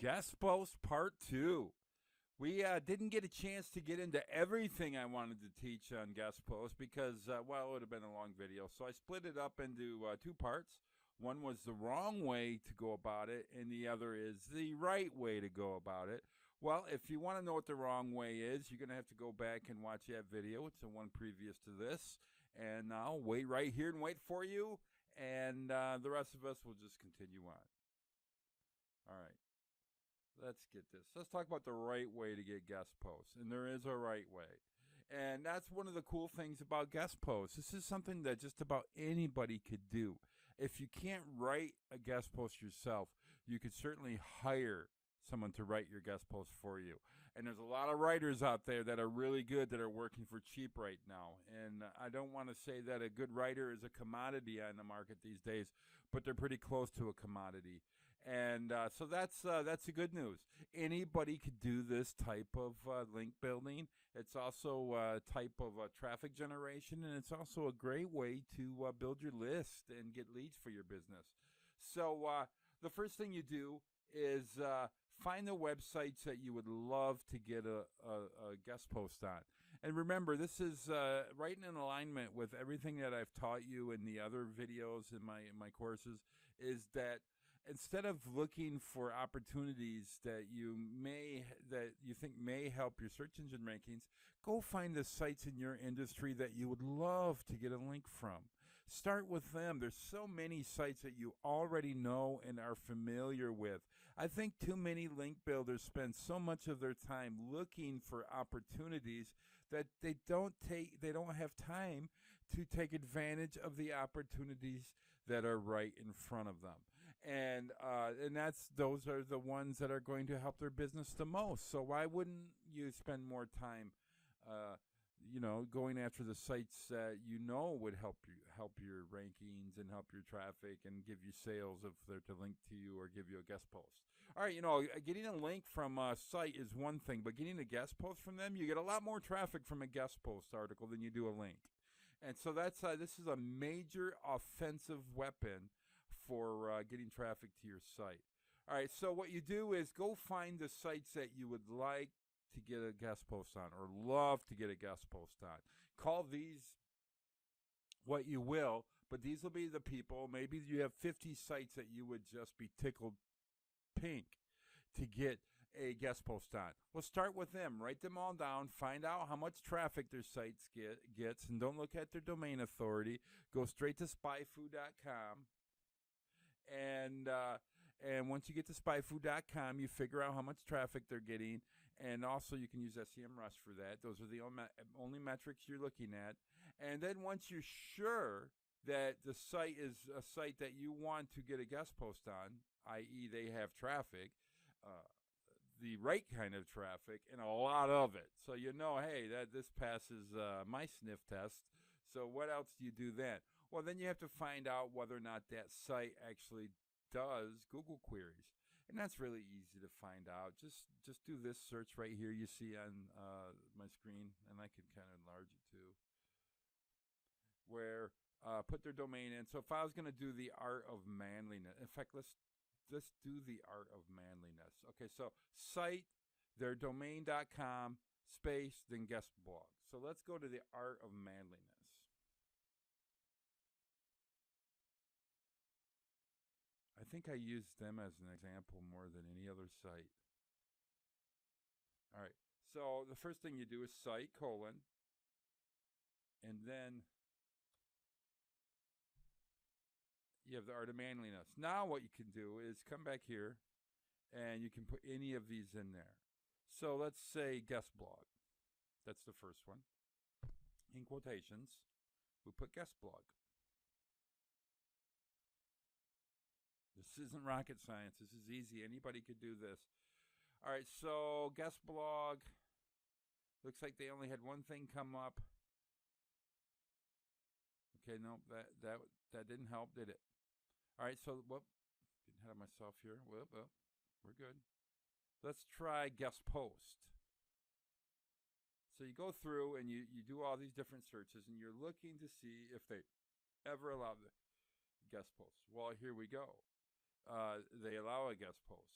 Guest post part two. We didn't get a chance to get into everything I wanted to teach on guest post because, well, it would have been a long video. So I split it up into two parts. One was the wrong way to go about it, and the other is the right way to go about it. Well, if you want to know what the wrong way is, you're going to have to go back and watch that video. It's the one previous to this. And I'll wait right here and wait for you. And the rest of us will just continue on. All right. Let's get this. Let's talk about the right way to get guest posts. And there is a right way. And that's one of the cool things about guest posts. This is something that just about anybody could do. If you can't write a guest post yourself, you could certainly hire someone to write your guest post for you. And there's a lot of writers out there that are really good that are working for cheap right now. And I don't want to say that a good writer is a commodity on the market these days, but they're pretty close to a commodity. And so that's the good news. Anybody could do this type of link building. It's also a type of traffic generation, and it's also a great way to build your list and get leads for your business. So the first thing you do is find the websites that you would love to get a guest post on. And remember, this is right in alignment with everything that I've taught you in the other videos in my courses, is that instead of looking for opportunities that you think may help your search engine rankings, go find the sites in your industry that you would love to get a link from. Start with them. There's so many sites that you already know and are familiar with. I think too many link builders spend so much of their time looking for opportunities that they don't have time to take advantage of the opportunities that are right in front of them. And those are the ones that are going to help their business the most. So why wouldn't you spend more time going after the sites that would help your rankings and help your traffic and give you sales if they're to link to you or give you a guest post. All right, getting a link from a site is one thing, but getting a guest post from them, you get a lot more traffic from a guest post article than you do a link. And so this is a major offensive weapon for getting traffic to your site. All right, so what you do is go find the sites that you would like to get a guest post on or love to get a guest post on. Call these what you will, but these will be the people. Maybe you have 50 sites that you would just be tickled pink to get a guest post on. Well, start with them. Write them all down. Find out how much traffic their sites gets, and don't look at their domain authority. Go straight to spyfoo.com. And once you get to spyfoo.com, you figure out how much traffic they're getting. And also you can use SEMrush for that. Those are the only metrics you're looking at. And then once you're sure that the site is a site that you want to get a guest post on, i.e. they have traffic, the right kind of traffic, and a lot of it. So hey, this passes my sniff test. So what else do you do then? Well, then you have to find out whether or not that site actually does Google queries. And that's really easy to find out. Just do this search right here you see on my screen, and I can kind of enlarge it too, where put their domain in. So if I was going to do the art of manliness, in fact, let's do the art of manliness. Okay, so site, their domain.com, space, then guest blog. So let's go to the art of manliness. I think I used them as an example more than any other site. All right, so the first thing you do is site, and then you have the art of manliness. Now what you can do is come back here, and you can put any of these in there. So let's say guest blog. That's the first one. In quotations, we put guest blog. This isn't rocket science. This is easy. Anybody could do this. All right, so guest blog. Looks like they only had one thing come up. Okay, no, that didn't help, did it? All right, so getting ahead of myself here. Well, we're good. Let's try guest post. So you go through and you do all these different searches, and you're looking to see if they ever allow the guest post. Well, here we go. They allow a guest post.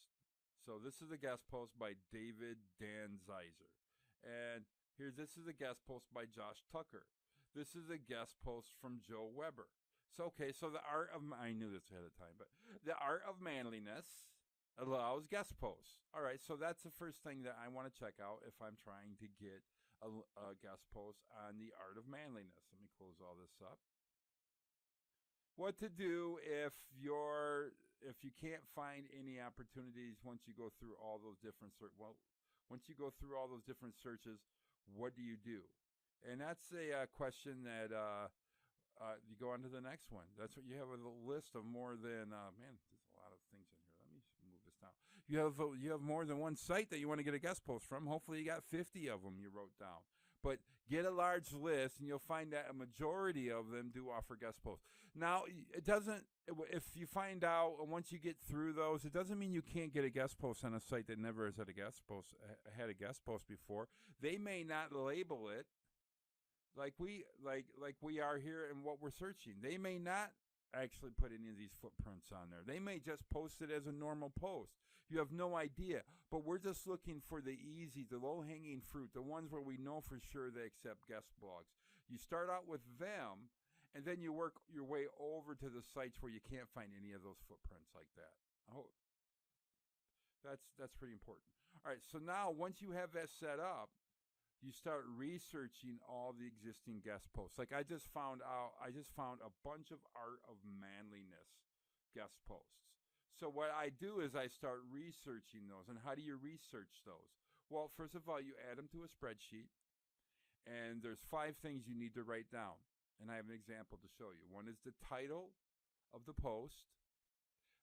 So this is a guest post by David Dan Zeiser. And here, this is a guest post by Josh Tucker. This is a guest post from Joe Weber. So, okay, so the art of, I knew this ahead of time, but the art of manliness allows guest posts. All right, so that's the first thing that I want to check out if I'm trying to get a guest post on the art of manliness. Let me close all this up. What to do if you can't find any opportunities once you go through all those different once you go through all those different searches, what do you do? And that's a question that you go on to the next one. That's what you have a list of more than man. There's a lot of things in here. Let me move this down. You have more than one site that you want to get a guest post from. Hopefully, you got 50 of them you wrote down. But get a large list, and you'll find that a majority of them do offer guest posts. Now, it doesn't. If you find out once you get through those, it doesn't mean you can't get a guest post on a site that never has had a guest post before. They may not label it like we are here and what we're searching. They may not actually put any of these footprints on there. They may just post it as a normal post. You have no idea. But we're just looking for the easy, the low-hanging fruit, the ones where we know for sure they accept guest blogs. You start out with them, and then you work your way over to the sites where you can't find any of those footprints like that. Oh, that's pretty important. All right, so now once you have that set up, you start researching all the existing guest posts. Like I just found a bunch of art of manliness guest posts. So what I do is I start researching those. And how do you research those? Well, first of all, you add them to a spreadsheet, and there's 5 things you need to write down. And I have an example to show you. One is the title of the post.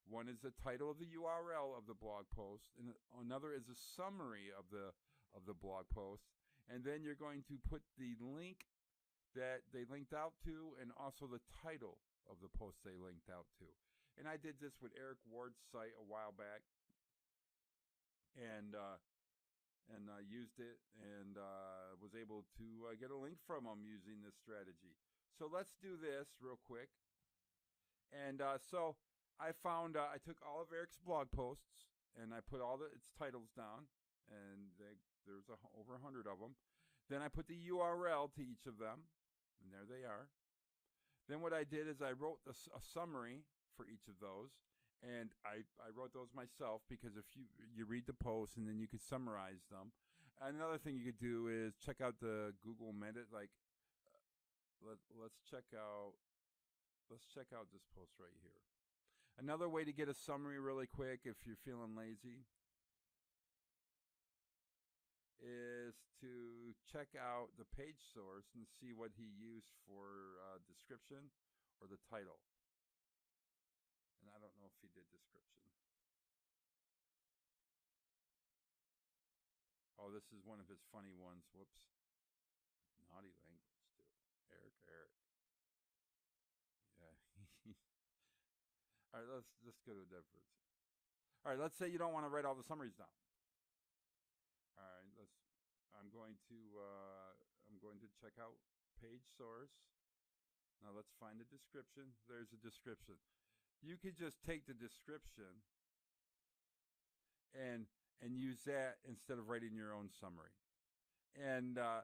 One is the title of the URL of the blog post, and another is a summary of the blog post. And then you're going to put the link that they linked out to and also the title of the post they linked out to. And I did this with Eric Ward's site a while back and used it and was able to get a link from him using this strategy. So let's do this real quick. And so I found, I took all of Eric's blog posts and I put all its titles down, and there's over 100 of them. Then I put the URL to each of them, and there they are. Then what I did is I wrote a summary for each of those, and I wrote those myself because if you read the post and then you could summarize them. Another thing you could do is check out the Google Meta. Like, let's check out this post right here. Another way to get a summary really quick if you're feeling lazy is to check out the page source and see what he used for description or the title. And I don't know if he did description. Oh, this is one of his funny ones. Whoops. Naughty language, too. Eric. Yeah. All right, let's go to a difference. All right, let's say you don't want to write all the summaries down. All right, I'm going to check out page source. Now let's find a description. There's a description. You could just take the description and use that instead of writing your own summary. And I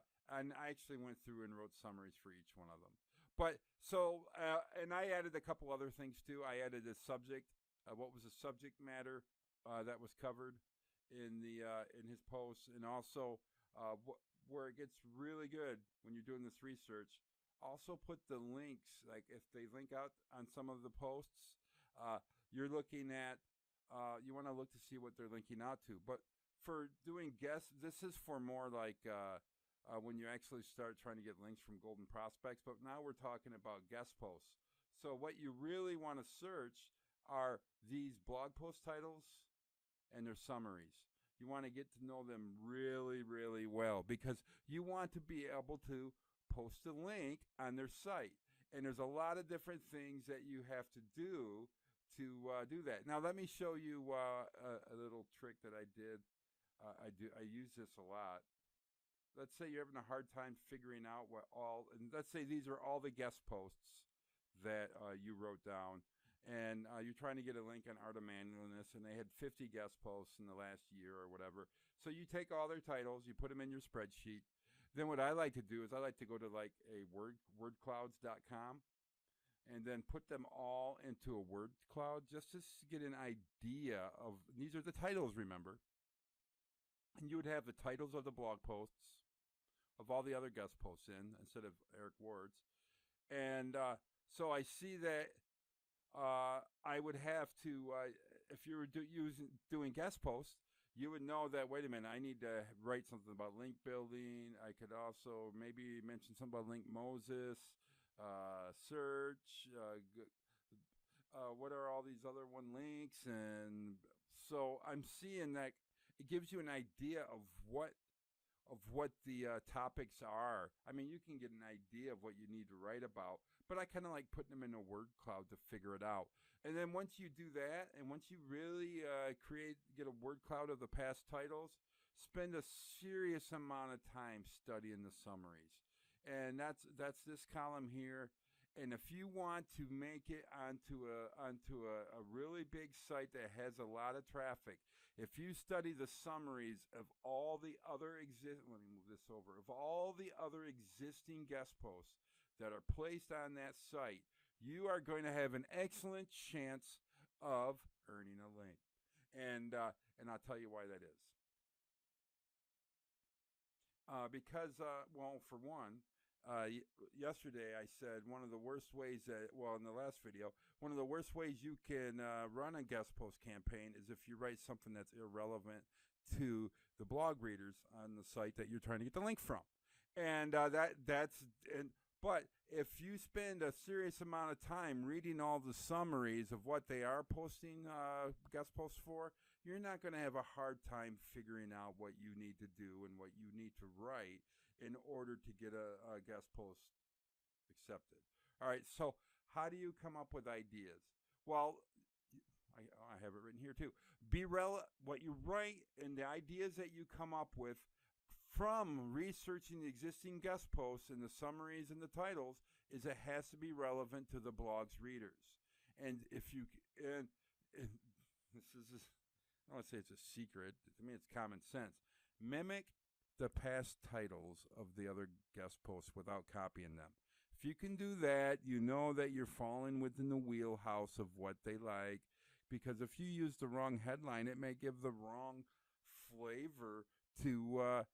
actually went through and wrote summaries for each one of them. But so and I added a couple other things too. I added a subject. What was the subject matter that was covered in his posts, and also where it gets really good when you're doing this research. Also put the links, like if they link out on some of the posts, you're looking at, you want to look to see what they're linking out to. But for doing guests, this is for more like when you actually start trying to get links from golden prospects. But now we're talking about guest posts. So what you really want to search are these blog post titles and their summaries. You want to get to know them really, really well because you want to be able to post a link on their site. And there's a lot of different things that you have to do that. Now let me show you a little trick that I did. I use this a lot. Let's say you're having a hard time figuring out and let's say these are all the guest posts that you wrote down, and you're trying to get a link on Art of Manliness, and they had 50 guest posts in the last year or whatever. So you take all their titles, you put them in your spreadsheet. Then what I like to do is I like to go to like a wordclouds.com and then put them all into a word cloud just to get an idea of, these are the titles, remember. And you would have the titles of the blog posts of all the other guest posts in instead of Eric Ward's. And so I see that I would have to, if you were doing guest posts, you would know that, wait a minute, I need to write something about link building. I could also maybe mention something about link Moses, search, what are all these other one links? And so I'm seeing that it gives you an idea of what the topics are. I mean, you can get an idea of what you need to write about, but I kind of like putting them in a word cloud to figure it out. And then once you do that, and once you really get a word cloud of the past titles, spend a serious amount of time studying the summaries. And that's this column here. And if you want to make it onto a really big site that has a lot of traffic, if you study the summaries of all the other let me move this over, of all the other existing guest posts that are placed on that site, you are going to have an excellent chance of earning a link. And I'll tell you why that is. Because, well, for one, yesterday I said one of the worst ways in the last video, one of the worst ways you can run a guest post campaign is if you write something that's irrelevant to the blog readers on the site that you're trying to get the link from. And but if you spend a serious amount of time reading all the summaries of what they are posting guest posts for, you're not going to have a hard time figuring out what you need to do and what you need to write in order to get a guest post accepted. All right, so how do you come up with ideas? Well, I have it written here too. What you write and the ideas that you come up with from researching the existing guest posts and the summaries and the titles is it has to be relevant to the blog's readers. And if you and this is I don't want to say it's a secret. To me, it's common sense. Mimic the past titles of the other guest posts without copying them. If you can do that, you know that you're falling within the wheelhouse of what they like. Because if you use the wrong headline, it may give the wrong flavor to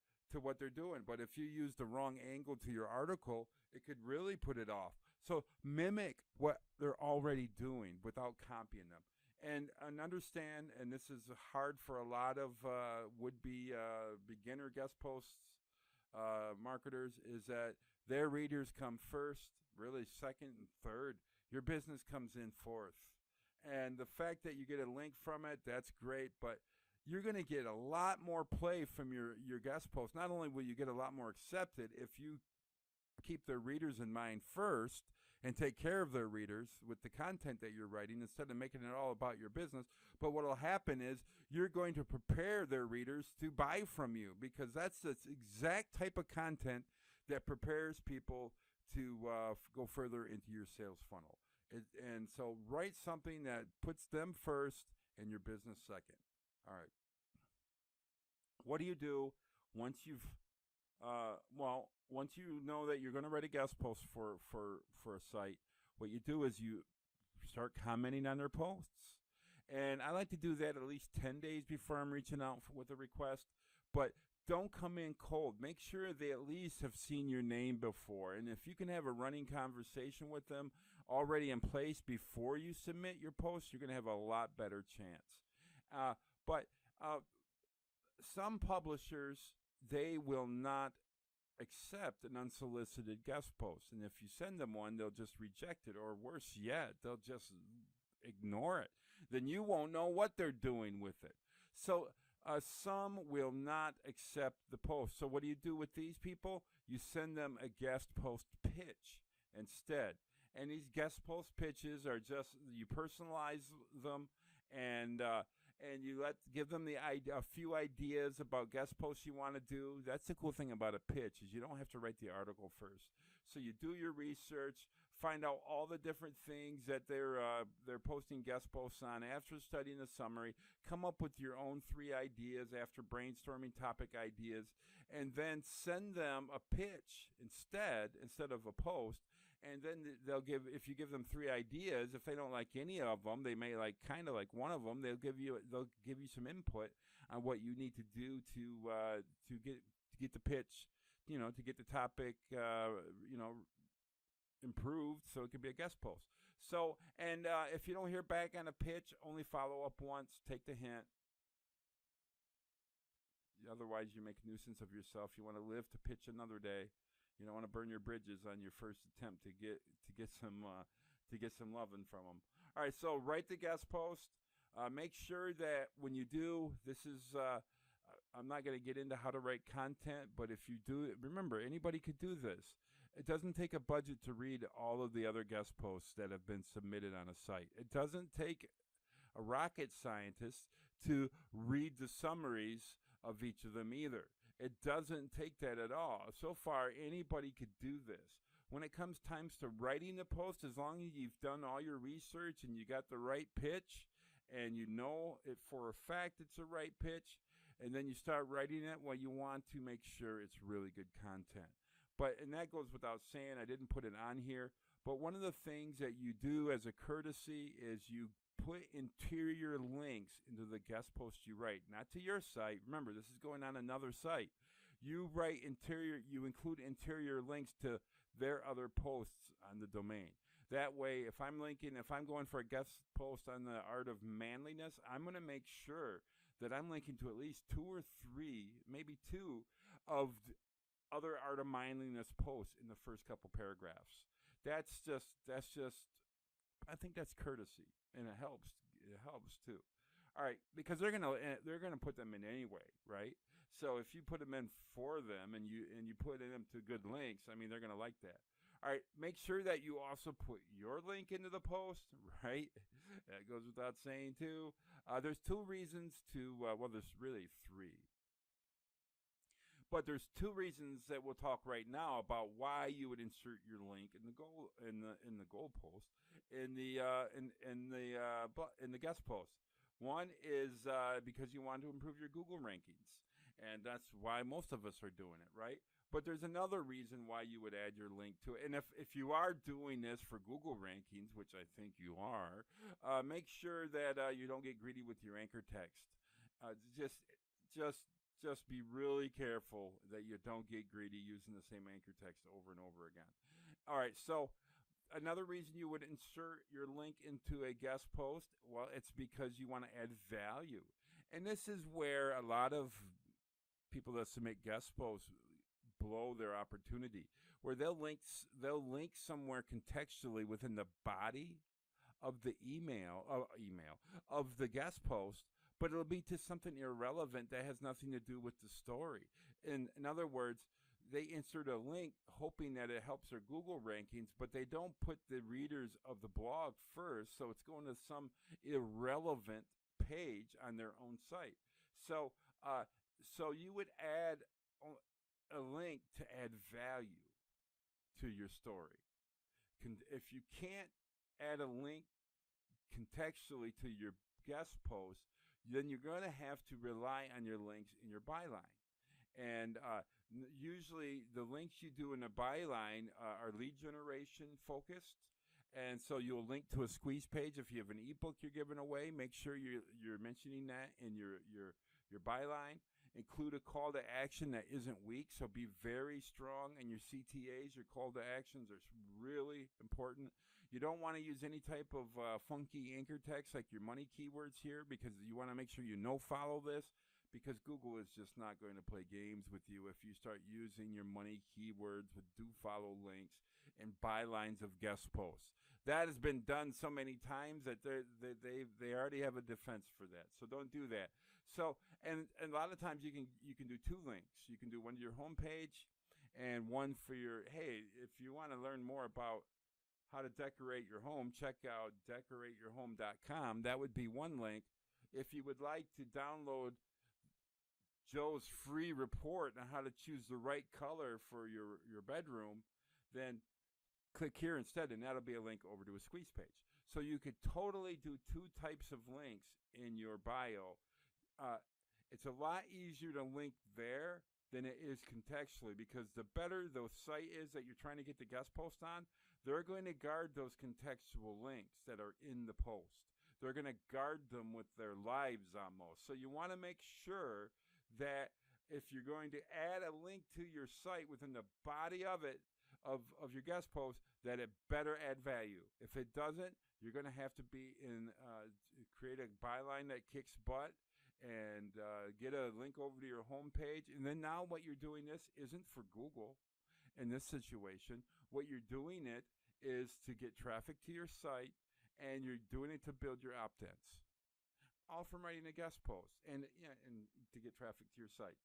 what they're doing. But if you use the wrong angle to your article, it could really put it off. So mimic what they're already doing without copying them. And understand, and this is hard for a lot of would-be beginner guest posts marketers, is that their readers come first, really second and third. Your business comes in fourth. And the fact that you get a link from it, that's great, but you're going to get a lot more play from your guest post. Not only will you get a lot more accepted if you keep their readers in mind first and take care of their readers with the content that you're writing instead of making it all about your business, but what will happen is you're going to prepare their readers to buy from you, because that's the exact type of content that prepares people to go further into your sales funnel. And so write something that puts them first and your business second. All right. What do you do once you've, once you know that you're going to write a guest post for a site? What you do is you start commenting on their posts. And I like to do that at least 10 days before I'm reaching out with a request. But don't come in cold. Make sure they at least have seen your name before. And if you can have a running conversation with them already in place before you submit your post, you're going to have a lot better chance. But some publishers, they will not accept an unsolicited guest post. And if you send them one, they'll just reject it. Or worse yet, they'll just ignore it. Then you won't know what they're doing with it. So some will not accept the post. So what do you do with these people? You send them a guest post pitch instead. And these guest post pitches are just, you personalize them, and you give them a few ideas about guest posts you want to do. That's the cool thing about a pitch, is you don't have to write the article first. So you do your research, find out all the different things that they're posting guest posts on after studying the summary. Come up with your own 3 ideas after brainstorming topic ideas, and then send them a pitch instead of a post. And then they'll give, if you give them 3 ideas, if they don't like any of them, they may like kind of like one of them. They'll give you some input on what you need to do to get the pitch, to get the topic, improved, so it could be a guest post. So, and if you don't hear back on a pitch, only follow up once. Take the hint. Otherwise, you make a nuisance of yourself. You want to live to pitch another day. You don't want to burn your bridges on your first attempt to get some loving from them. All right, so write the guest post. Make sure that when you do, this is I'm not going to get into how to write content, but if you do, remember, anybody could do this. It doesn't take a budget to read all of the other guest posts that have been submitted on a site. It doesn't take a rocket scientist to read the summaries of each of them either. It doesn't take that at all. So far, anybody could do this. When it comes times to writing the post, as long as you've done all your research and you got the right pitch, and you know it for a fact it's the right pitch, and then you start writing it, well, you want to make sure it's really good content. And that goes without saying. I didn't put it on here, but one of the things that you do as a courtesy is you put interior links into the guest post you write, not to your site. Remember, this is going on another site. You include interior links to their other posts on the domain. That way, if I'm going for a guest post on the art of manliness, I'm going to make sure that I'm linking to at least 2 or 3, maybe 2 of other art of manliness posts in the first couple paragraphs. That's just I think that's courtesy, and it helps too. All right, because they're gonna put them in anyway, right? So if you put them in for them and you put them to good links, I mean, they're gonna like that. All right, make sure that you also put your link into the post, right? That goes without saying too. There's 2 reasons to well, there's really 3. But there's 2 reasons that we'll talk right now about why you would insert your link in the goal post in the guest post. One is because you want to improve your Google rankings, and that's why most of us are doing it, right? But there's another reason why you would add your link to it. And if you are doing this for Google rankings, which I think you are, make sure that you don't get greedy with your anchor text. Just be really careful that you don't get greedy using the same anchor text over and over again. All right, so another reason you would insert your link into a guest post, well, it's because you want to add value. And this is where a lot of people that submit guest posts blow their opportunity, where they'll link somewhere contextually within the body of the email of the guest post, but it'll be to something irrelevant that has nothing to do with the story. In other words, they insert a link hoping that it helps their Google rankings, but they don't put the readers of the blog first, so it's going to some irrelevant page on their own site. So you would add a link to add value to your story. If you can't add a link contextually to your guest post, then you're going to have to rely on your links in your byline. And usually the links you do in a byline are lead generation focused. And so you'll link to a squeeze page. If you have an ebook you're giving away, make sure you're mentioning that in your byline. Include a call to action that isn't weak, so be very strong in your CTAs. Your call to actions are really important. You don't want to use any type of funky anchor text like your money keywords here, because you want to make sure you follow this, because Google is just not going to play games with you if you start using your money keywords with do follow links and bylines of guest posts. That has been done so many times that they already have a defense for that. So don't do that. So and a lot of times you can do 2 links. You can do one to your homepage and one for your, hey, if you want to learn more about how to decorate your home, check out decorateyourhome.com. That would be one link. If you would like to download Joe's free report on how to choose the right color for your bedroom, then click here instead, and that'll be a link over to a squeeze page. So you could totally do two types of links in your bio. It's a lot easier to link there than it is contextually, because the better the site is that you're trying to get the guest post on, they're going to guard those contextual links that are in the post. They're going to guard them with their lives almost. So you want to make sure that if you're going to add a link to your site within the body of it, of your guest post, that it better add value. If it doesn't, you're going to have to create a byline that kicks butt and get a link over to your homepage. And then now what you're doing this isn't for Google in this situation. What you're doing it is to get traffic to your site, and you're doing it to build your opt-ins. All from writing a guest post and to get traffic to your site.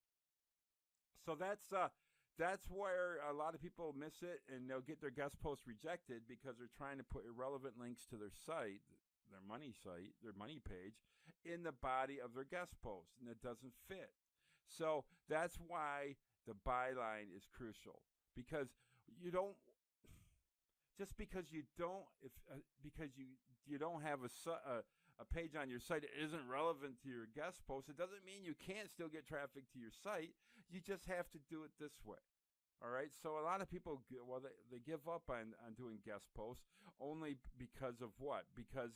So that's where a lot of people miss it, and they'll get their guest posts rejected because they're trying to put irrelevant links to their site, their money page, in the body of their guest post, and it doesn't fit. So that's why the byline is crucial, because you don't just because you don't have a page on your site that isn't relevant to your guest post, it doesn't mean you can't still get traffic to your site. You just have to do it this way. All right, so a lot of people, they give up on doing guest posts only because of what? Because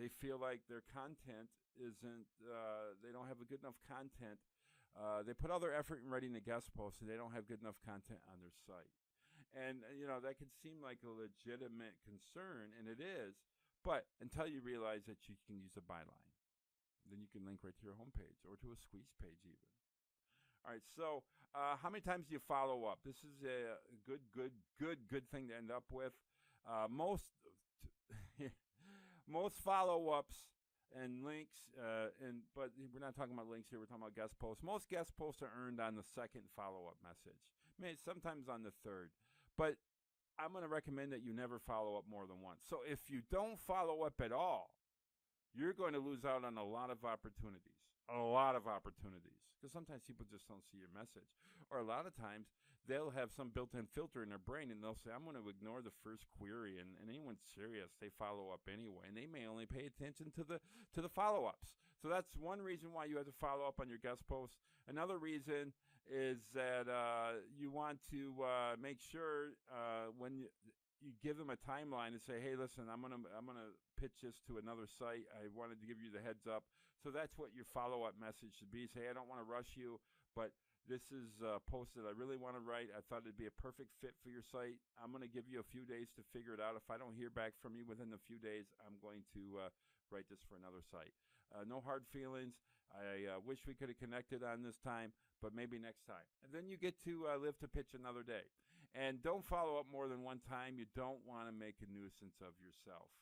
they feel like their content isn't, they don't have a good enough content. They put all their effort in writing the guest post, and they don't have good enough content on their site. And, that can seem like a legitimate concern, and it is, but until you realize that you can use a byline, then you can link right to your homepage or to a squeeze page even. All right, so how many times do you follow up? This is a good thing to end up with. Most follow-ups and links, but we're not talking about links here. We're talking about guest posts. Most guest posts are earned on the second follow-up message. Maybe sometimes on the third. But I'm going to recommend that you never follow up more than once. So if you don't follow up at all, you're going to lose out on a lot of opportunities. Because sometimes people just don't see your message. Or a lot of times, they'll have some built-in filter in their brain, and they'll say, I'm going to ignore the first query, and anyone serious, they follow up anyway. And they may only pay attention to the follow-ups. So that's one reason why you have to follow up on your guest posts. Another reason is that you want to make sure when you give them a timeline and say, hey, listen, I'm gonna pitch this to another site. I wanted to give you the heads up. So that's what your follow-up message should be. Say, hey, I don't want to rush you, but this is a post that I really want to write. I thought it'd be a perfect fit for your site. I'm going to give you a few days to figure it out. If I don't hear back from you within a few days, I'm going to write this for another site. No hard feelings. I wish we could have connected on this time, but maybe next time. And then you get to live to pitch another day. And don't follow up more than one time. You don't want to make a nuisance of yourself.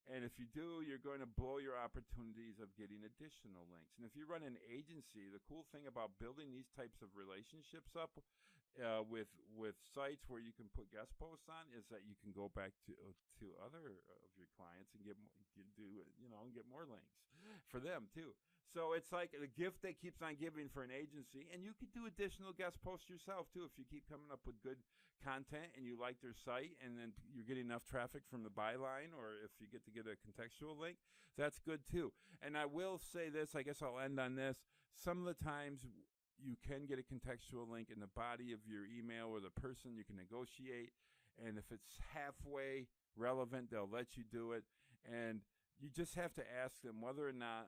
And if you do, you're going to blow your opportunities of getting additional links. And if you run an agency, the cool thing about building these types of relationships up with sites where you can put guest posts on is that you can go back to other of your clients and get more links for them too. So it's like a gift that keeps on giving for an agency, and you could do additional guest posts yourself too if you keep coming up with good content and you like their site, and then you're getting enough traffic from the byline, or if you get a contextual link, that's good too. And I will say this, I guess I'll end on this. Some of the times you can get a contextual link in the body of your email or the person you can negotiate, and if it's halfway relevant, they'll let you do it. And you just have to ask them whether or not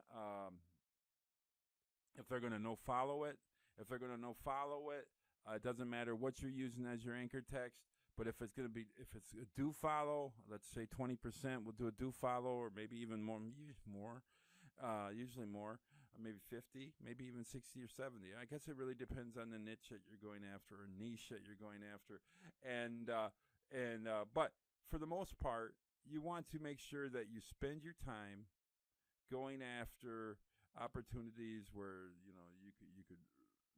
if they're going to no-follow it. If they're going to no-follow it, it doesn't matter what you're using as your anchor text. But if it's a do follow, let's say 20%, we'll do a do follow, or maybe even more, usually more, maybe 50, maybe even 60 or 70. I guess it really depends on the niche that you're going after, or niche that you're going after. But for the most part, you want to make sure that you spend your time going after opportunities where you could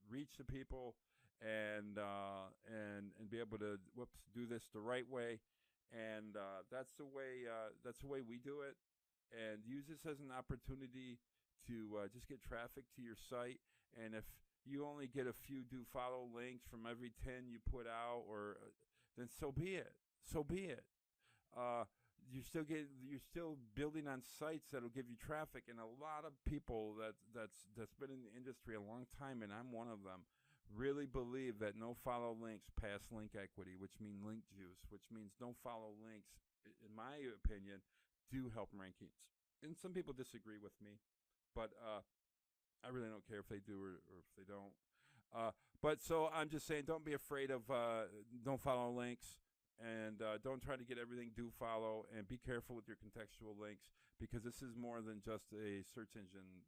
reach the people and be able to do this the right way, and that's the way we do it. And use this as an opportunity to just get traffic to your site. And if you only get a few do follow links from every 10 you put out, or then so be it. you're still building on sites that'll give you traffic, and a lot of people that's been in the industry a long time, and I'm one of them, really believe that no follow links pass link equity, which means link juice, which means no follow links, in my opinion, do help rankings. And some people disagree with me, but I really don't care if they do or if they don't. Uh, but so I'm just saying, don't be afraid of don't follow links, and don't try to get everything do follow, and be careful with your contextual links, because this is more than just a search engine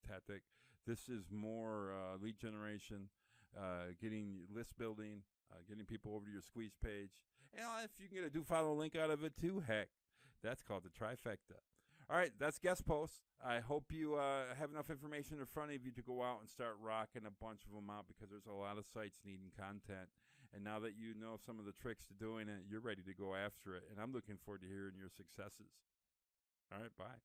tactic. This is more lead generation, getting list building, getting people over to your squeeze page. And if you can get a do follow link out of it too, heck, that's called the trifecta. All right, that's guest posts. I hope you have enough information in front of you to go out and start rocking a bunch of them out, because there's a lot of sites needing content. And now that you know some of the tricks to doing it, you're ready to go after it. And I'm looking forward to hearing your successes. All right, bye.